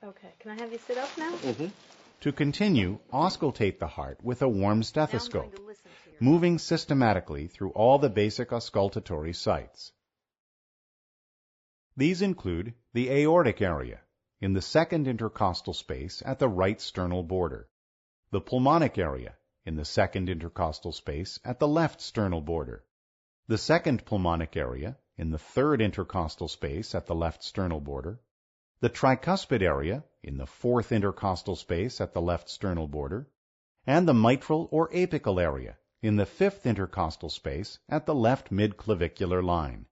Okay, can I have you sit up now? Mm-hmm. To continue, auscultate the heart with a warm stethoscope, Now I'm going to listen to your moving systematically through all the basic auscultatory sites. These include the aortic area, in the second intercostal space at the right sternal border, the pulmonic area, in the second intercostal space at the left sternal border, the second pulmonic area, in the third intercostal space at the left sternal border, the tricuspid area, in the fourth intercostal space at the left sternal border, and the mitral or apical area, in the fifth intercostal space at the left midclavicular line.